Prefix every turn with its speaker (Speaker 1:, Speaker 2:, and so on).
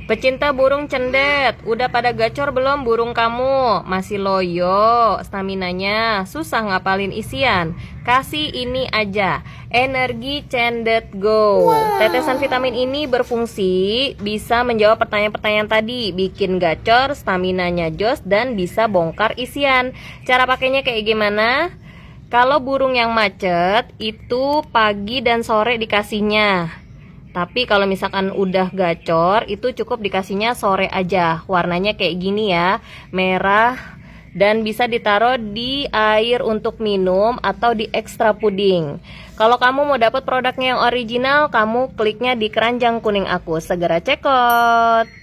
Speaker 1: Pecinta burung cendet, udah pada gacor belum burung kamu? Masih loyo staminanya, susah ngapalin isian. Kasih ini aja, Energi Cendet Go. Tetesan vitamin ini berfungsi bisa menjawab pertanyaan-pertanyaan tadi, bikin gacor, staminanya jos, dan bisa bongkar isian. Cara pakainya kayak gimana? Kalau burung yang macet itu pagi dan sore dikasihnya. Tapi kalau misalkan udah gacor itu cukup dikasihnya sore aja. Warnanya kayak gini ya, merah, dan bisa ditaruh di air untuk minum atau di ekstra puding. Kalau kamu mau dapat produknya yang original, kamu kliknya di keranjang kuning aku. Segera cekot.